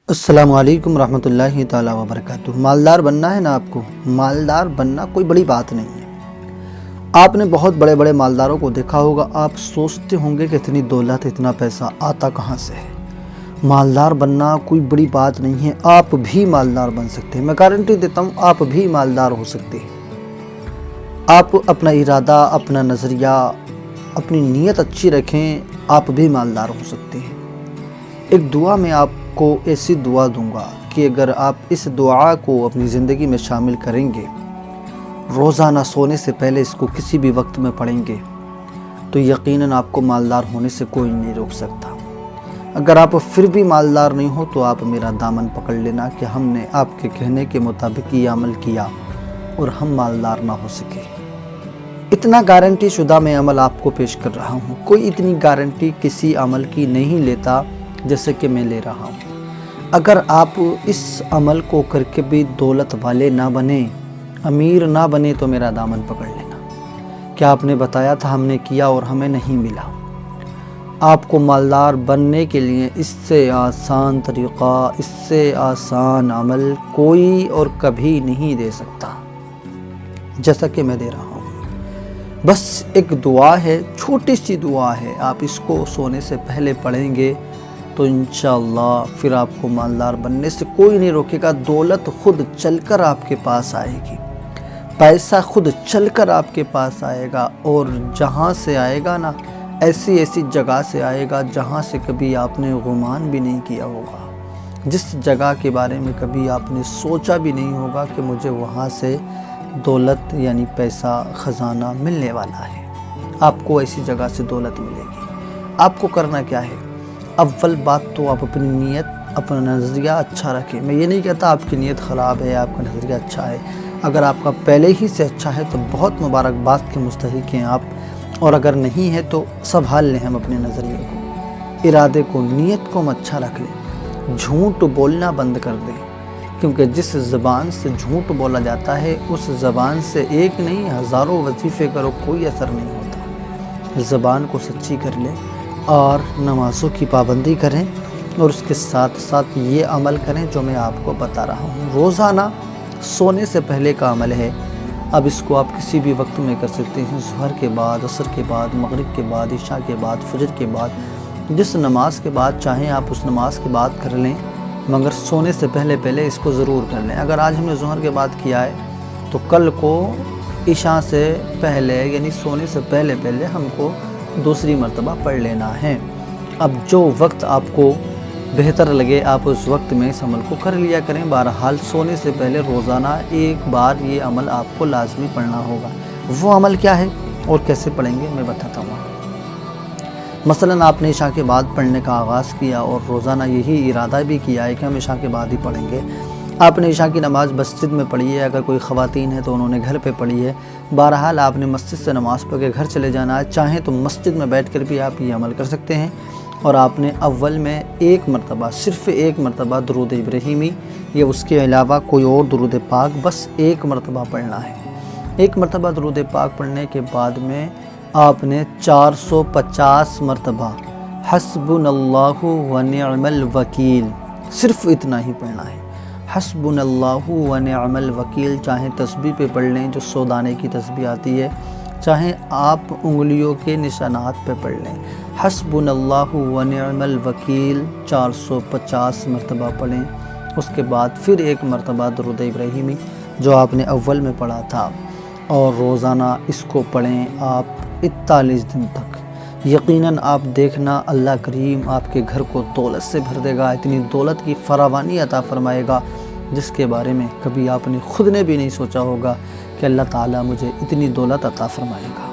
السلام علیکم ورحمۃ اللہ تعالیٰ وبرکاتہ۔ مالدار بننا ہے نا آپ کو، مالدار بننا کوئی بڑی بات نہیں ہے۔ آپ نے بہت بڑے بڑے مالداروں کو دیکھا ہوگا، آپ سوچتے ہوں گے کہ اتنی دولت اتنا پیسہ آتا کہاں سے ہے۔ مالدار بننا کوئی بڑی بات نہیں ہے، آپ بھی مالدار بن سکتے ہیں۔ میں گارنٹی دیتا ہوں آپ بھی مالدار ہو سکتے ہیں۔ آپ اپنا ارادہ، اپنا نظریہ، اپنی نیت اچھی رکھیں، آپ بھی مالدار ہو سکتے ہیں۔ ایک دعا میں آپ کو ایسی دعا دوں گا کہ اگر آپ اس دعا کو اپنی زندگی میں شامل کریں گے، روزانہ سونے سے پہلے اس کو کسی بھی وقت میں پڑھیں گے، تو یقیناً آپ کو مالدار ہونے سے کوئی نہیں روک سکتا۔ اگر آپ پھر بھی مالدار نہیں ہو تو آپ میرا دامن پکڑ لینا کہ ہم نے آپ کے کہنے کے مطابق یہ عمل کیا اور ہم مالدار نہ ہو سکے۔ اتنا گارنٹی شدہ میں عمل آپ کو پیش کر رہا ہوں۔ کوئی اتنی گارنٹی کسی عمل کی نہیں لیتا جیسے کہ میں لے رہا ہوں۔ اگر آپ اس عمل کو کر کے بھی دولت والے نہ بنے، امیر نہ بنے، تو میرا دامن پکڑ لینا۔ کیا آپ نے بتایا تھا، ہم نے کیا اور ہمیں نہیں ملا۔ آپ کو مالدار بننے کے لیے اس سے آسان طریقہ، اس سے آسان عمل کوئی اور کبھی نہیں دے سکتا جیسا کہ میں دے رہا ہوں۔ بس ایک دعا ہے، چھوٹی سی دعا ہے، آپ اس کو سونے سے پہلے پڑھیں گے تو انشاءاللہ پھر آپ کو مالدار بننے سے کوئی نہیں روکے گا۔ دولت خود چل کر آپ کے پاس آئے گی، پیسہ خود چل کر آپ کے پاس آئے گا، اور جہاں سے آئے گا نا، ایسی جگہ سے آئے گا جہاں سے کبھی آپ نے گمان بھی نہیں کیا ہوگا، جس جگہ کے بارے میں کبھی آپ نے سوچا بھی نہیں ہوگا کہ مجھے وہاں سے دولت یعنی پیسہ، خزانہ ملنے والا ہے۔ آپ کو ایسی جگہ سے دولت ملے گی۔ آپ کو کرنا کیا ہے؟ اول بات تو آپ اپنی نیت، اپنا نظریہ اچھا رکھیں۔ میں یہ نہیں کہتا آپ کی نیت خراب ہے، آپ کا نظریہ اچھا ہے۔ اگر آپ کا پہلے ہی سے اچھا ہے تو بہت مبارکباد کے مستحق ہیں آپ، اور اگر نہیں ہے تو سنبھال لیں ہم اپنے نظریے کو، ارادے کو، نیت کو ہم اچھا رکھ لیں۔ جھوٹ بولنا بند کر دیں، کیونکہ جس زبان سے جھوٹ بولا جاتا ہے اس زبان سے ایک نہیں ہزاروں وظیفے کرو، کوئی اثر نہیں ہوتا۔ زبان کو سچی کر لیں اور نمازوں کی پابندی کریں، اور اس کے ساتھ ساتھ یہ عمل کریں جو میں آپ کو بتا رہا ہوں۔ روزانہ سونے سے پہلے کا عمل ہے۔ اب اس کو آپ کسی بھی وقت میں کر سکتے ہیں، ظہر کے بعد، عصر کے بعد، مغرب کے بعد، عشاء کے بعد، فجر کے بعد، جس نماز کے بعد چاہیں آپ اس نماز کے بعد کر لیں، مگر سونے سے پہلے اس کو ضرور کر لیں۔ اگر آج ہم نے ظہر کے بعد کیا ہے تو کل کو عشاء سے پہلے یعنی سونے سے پہلے ہم کو دوسری مرتبہ پڑھ لینا ہے۔ اب جو وقت آپ کو بہتر لگے آپ اس وقت میں اس عمل کو کر لیا کریں۔ بہرحال سونے سے پہلے روزانہ ایک بار یہ عمل آپ کو لازمی پڑھنا ہوگا۔ وہ عمل کیا ہے اور کیسے پڑھیں گے میں بتاتا ہوں۔ مثلاً آپ نے عشاء کے بعد پڑھنے کا آغاز کیا اور روزانہ یہی ارادہ بھی کیا ہے کہ ہم عشاء کے بعد ہی پڑھیں گے۔ آپ نے عشاء کی نماز مسجد میں پڑھی ہے، اگر کوئی خواتین ہے تو انہوں نے گھر پہ پڑھی ہے۔ بہرحال آپ نے مسجد سے نماز پڑھ کے گھر چلے جانا ہے، چاہیں تو مسجد میں بیٹھ کر بھی آپ یہ عمل کر سکتے ہیں، اور آپ نے اول میں ایک مرتبہ، صرف ایک مرتبہ درود ابراہیمی یا اس کے علاوہ کوئی اور درود پاک بس ایک مرتبہ پڑھنا ہے۔ ایک مرتبہ درود پاک پڑھنے کے بعد میں آپ نے 450 مرتبہ حسبنا اللہ ونعم الوکیل، صرف اتنا ہی پڑھنا ہے۔ حسبنا اللہ ونعم الوکیل، چاہیں تسبیح پہ پڑھ لیں جو 100 دانے کی تسبیح آتی ہے، چاہیں آپ انگلیوں کے نشانات پہ پڑھ لیں۔ حسبنا اللہ ونعم الوکیل 450 مرتبہ پڑھیں۔ اس کے بعد پھر ایک مرتبہ درود ابراہیمی جو آپ نے اول میں پڑھا تھا، اور روزانہ اس کو پڑھیں آپ 41 دن تک۔ یقیناً آپ دیکھنا اللہ کریم آپ کے گھر کو دولت سے بھر دے گا، اتنی دولت کی فراوانی عطا فرمائے گا جس کے بارے میں کبھی آپ نے خود نے بھی نہیں سوچا ہوگا کہ اللہ تعالیٰ مجھے اتنی دولت عطا فرمائے گا۔